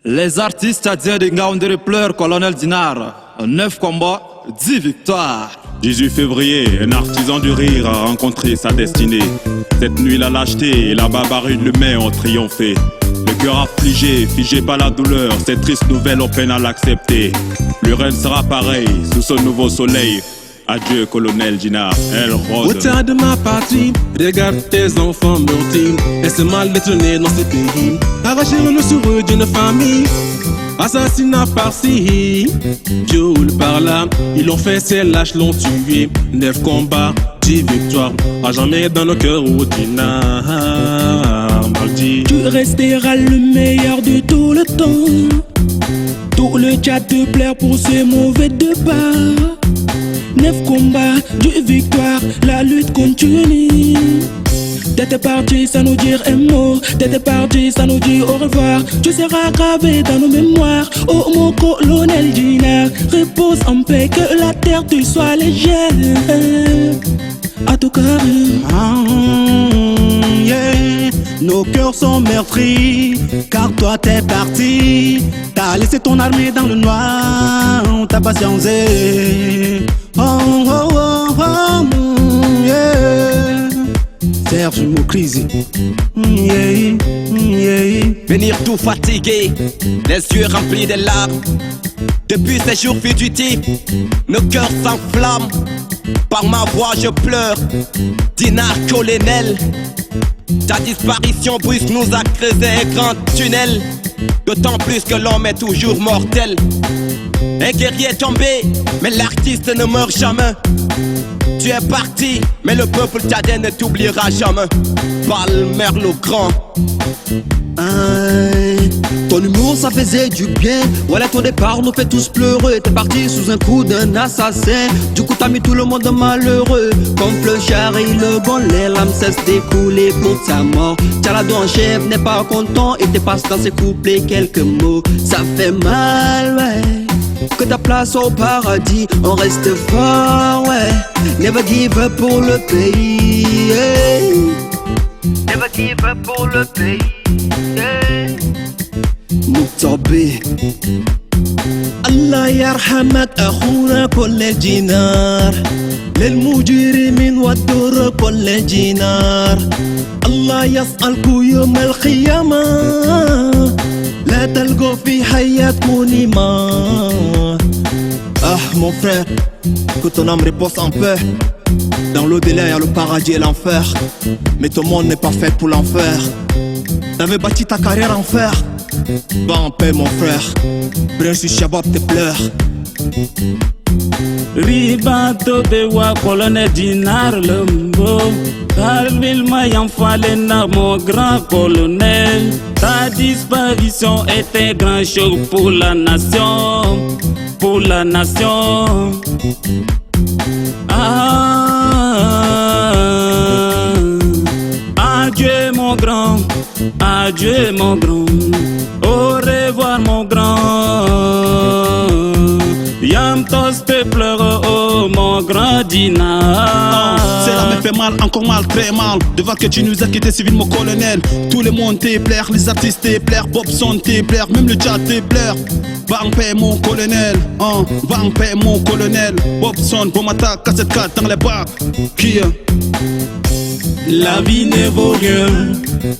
Les artistes à des Ngaoundéré pleurent, colonel Dinar. 9 combats, 10 victoires. 18 février, un artisan du rire a rencontré sa destinée. Cette nuit, la lâcheté et la barbarie de l'humain ont triomphé. Le cœur affligé, figé par la douleur, cette triste nouvelle on peine à l'accepter. Plus rien ne sera pareil sous ce nouveau soleil. Adieu, colonel Dinar, elle rôde. Au terre de ma patrie, regarde tes enfants meurtris. Et c'est mal d'être né dans ce pays. Arracher le sourire d'une famille. Assassinat par-ci, viol par-là. Ils l'ont fait, ces lâches l'ont tué. 9 combats, 10 victoires. À jamais dans nos cœurs au Dinar. Maudit. Tu resteras le meilleur de tout le temps. Tout le Tchad te plaire pour ces mauvais débats. 9 combats, 10 victoires, la lutte continue. T'étais parti sans nous dire un mot, t'étais parti sans nous dire au revoir. Tu seras gravé dans nos mémoires, oh mon colonel Dinar. Repose en paix, que la terre te soit légère. À tout cœur. Yeah. Nos cœurs sont meurtris, car toi t'es parti. T'as laissé ton armée dans le noir, t'as patienté. Oh, oh, oh, oh, yeah. Serge Moukrizi, yeah, yeah. Venir tout fatigué, les yeux remplis de larmes. Depuis ces jours fugitifs, nos cœurs s'enflamment. Par ma voix je pleure, Dinar colonel. Ta disparition brusque nous a creusé un grand tunnel. D'autant plus que l'homme est toujours mortel. Un guerrier est tombé, mais l'artiste ne meurt jamais. Tu es parti, mais le peuple tchadien ne t'oubliera jamais. Palmer le grand. Ton humour ça faisait du bien. Voilà, ton départ nous fait tous pleurer. T'es parti sous un coup d'un assassin. Du coup t'as mis tout le monde malheureux. Comme le char et le bon, les larmes cessent d'écouler pour ta mort. Tchalado en chef n'est pas content. Il te passe dans ses couplets quelques mots. Ça fait mal, ouais. Que ta place au paradis, on reste fort, ouais. Never give up pour le pays, yeah. Never give up pour le pays, yeah. Mouktabi. الله يرحمك أخونا كل جينار للمجرمين والدور كل جينار الله يسألكوا يوم القيامة لا تلقوا في حياتكم نيمار. Ah mon frère, que ton âme repose en paix. Dans l'au-delà il y a le paradis et l'enfer. Mais ton monde n'est pas fait pour l'enfer. T'avais bâti ta carrière en fer. Va en paix mon frère, Prince Shabab te pleure. Ribato bewa colonel Dinar Lembo. Carville Mayan Falena, mon grand colonel. Ta disparition est un grand choc pour la nation. Pour la nation. Adieu mon grand. Adieu mon grand. Au revoir mon grand. Yamtos te pleure, oh mon grand Dinar. Cela me fait mal, encore mal, très mal. De voir que tu nous as quitté civil mon colonel. Tout le monde te plaire, les artistes te plaire, Bobson te plaire, même le chat te plaire. Va en paix mon colonel, va en paix mon colonel. Bobson, Bomata, cassette 4 dans les bas. Qui La vie ne vaut rien,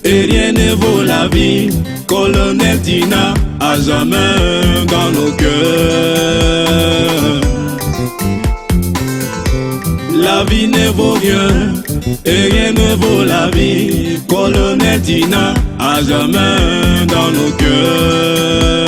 et rien ne vaut la vie. Colonel Dinar, à jamais dans nos cœurs. La vie ne vaut rien, et rien ne vaut la vie. Colonel Dinar, à jamais dans nos cœurs.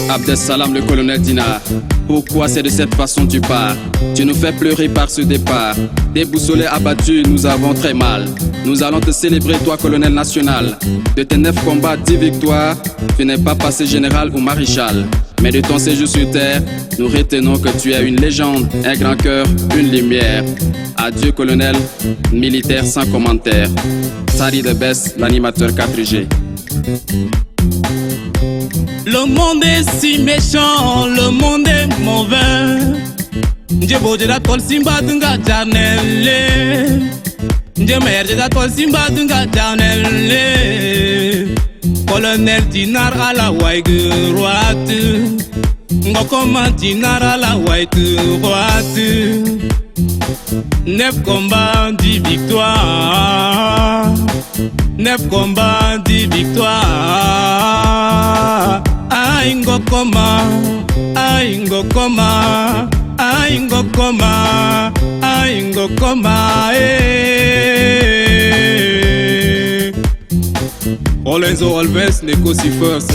Abdessalam le colonel Dinar, pourquoi c'est de cette façon tu pars? Tu nous fais pleurer par ce départ. Déboussolés, abattus, nous avons très mal. Nous allons te célébrer toi colonel national. De tes 9 combats, 10 victoires, tu n'es pas passé général ou maréchal. Mais de ton séjour sur terre, nous retenons que tu es une légende, un grand cœur, une lumière. Adieu colonel, militaire sans commentaire. Sari de Bess, l'animateur 4G. Le monde est si méchant, le monde est mauvais. Njebo de la tol simba dunga janelle. Njemer de la tol simba dunga janelle. Colonel Dinar à la white droite. Ngokoma Dinar à la white droite. 9 combats, 10 victoires. 9 combats, 10 victoires. Aïe Ngokoma, aïe Ngokoma, aïe Ngokoma, aïe Ngokoma, Lorenzo Alves, Neko First.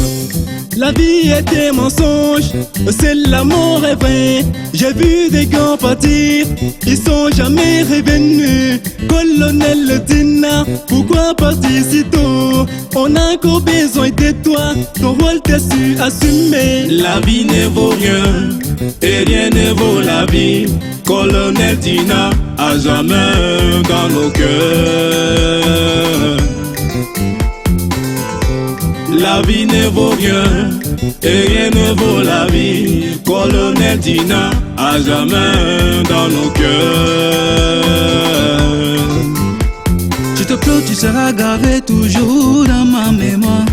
La vie est des mensonges, c'est l'amour est vrai. J'ai vu des gars partir, ils sont jamais revenus. Colonel Dinar, pourquoi partir si tôt? On a encore besoin de toi, ton rôle t'es su assumer. La vie ne vaut rien, et rien ne vaut la vie. Colonel Dinar, à jamais dans nos cœurs. La vie ne vaut rien, et rien ne vaut la vie. Colonel Dinar, à jamais dans nos cœurs. Je te plains, tu seras gravé toujours dans ma mémoire.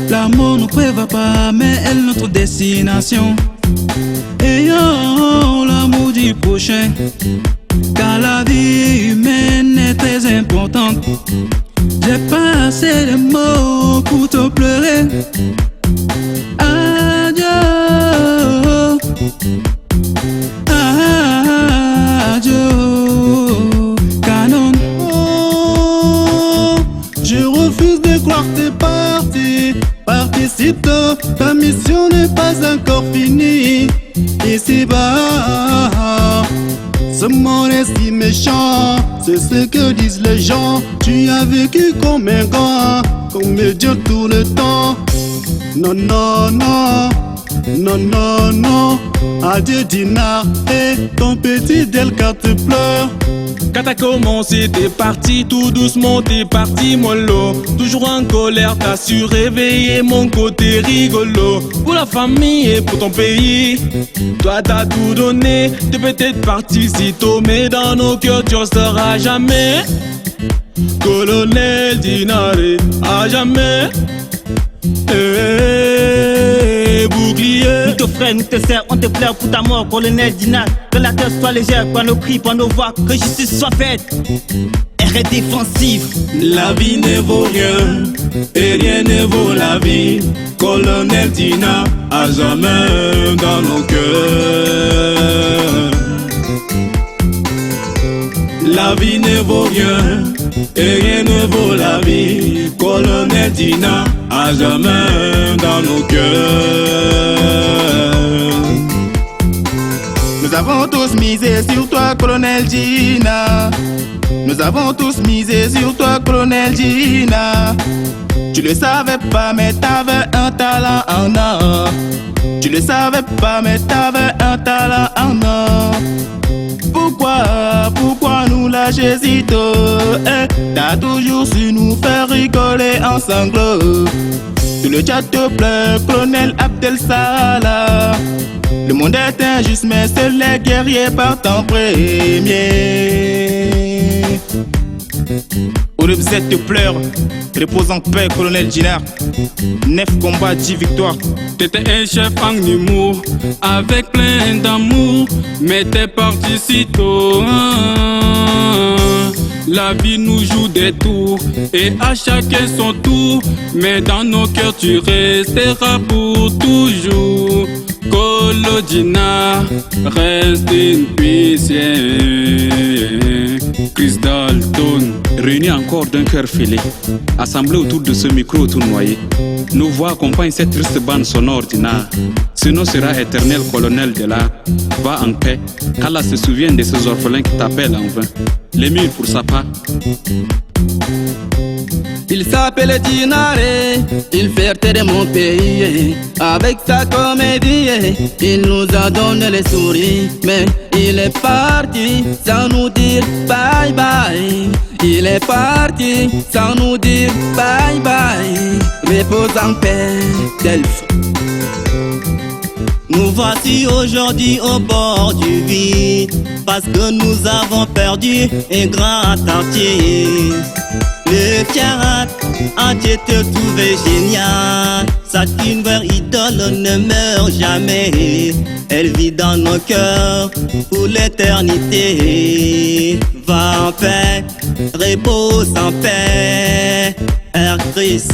L'amour ne prévoit pas, mais elle est notre destination. Ayons l'amour du prochain, car la vie humaine est très importante. J'ai pas assez de mots pour te pleurer. Adieu, adieu, Canon. Oh, je refuse de croire que t'es parti. Participe, ta mission n'est pas encore finie. Ici-bas, ce monde est si méchant, c'est ce que disent les gens. Tu as vécu comme un grand, comme Dieu tout le temps. Non, non, non, non, non, non. Adieu Dinar et ton petit Delca te pleure. Quand t'as commencé, t'es parti, tout doucement t'es parti mollo. Toujours en colère, t'as su réveiller mon côté rigolo. Pour la famille et pour ton pays, toi t'as tout donné. T'es peut-être parti si tôt, mais dans nos cœurs tu resteras jamais. Colonel Dinar, à jamais. Bouclier. Nous te frères, nous te sers, on te pleure pour ta mort, colonel Dinar. Que la terre soit légère, par nos cris, par nos voix, que justice soit faite. R est défensif. La vie ne vaut rien, et rien ne vaut la vie. Colonel Dinar, à jamais dans nos cœurs. La vie ne vaut rien, et rien ne vaut la vie. Colonel Dinar, à jamais dans nos cœurs. Nous avons tous misé sur toi, colonel Dinar. Nous avons tous misé sur toi, colonel Dinar. Tu le savais pas, mais t'avais un talent en or. Tu le savais pas, mais t'avais un talent en or. Pourquoi nous lâcher si tôt? T'as toujours su nous faire rigoler en sanglots. Tout le chat te pleure, colonel Abdel Salah. Le monde est injuste, mais seuls les guerriers partent en premier. Orebzet te pleure, repose en paix, colonel Dinar. 9 combats, 10 victoires. T'étais un chef en humour, avec plein d'amour, mais t'es parti si tôt. La vie nous joue des tours, et à chacun son tour, mais dans nos cœurs tu resteras pour toujours. Colo Dinar, reste in peace. Chris Dalton, réunis encore d'un cœur fêlé, assemblés autour de ce micro tournoyé. Nos voix accompagnent cette triste bande sonore Dinar. Ce nom sera éternel, colonel de l'art. Va en paix, qu'Allah se souvienne de ces orphelins qui t'appellent en vain. L'émir pour sa part. Il s'appelle Dinaré, il fierté de mon pays. Avec sa comédie, il nous a donné les souris. Mais il est parti sans nous dire bye bye. Il est parti sans nous dire bye bye. Repose en paix, Delphes. Nous voici aujourd'hui au bord du vide, parce que nous avons perdu un grand artiste. Le pirate entier te trouvait génial. Sa qu'une vraie idole ne meurt jamais. Elle vit dans nos cœurs pour l'éternité. Va en paix, repose en paix, Air Chris.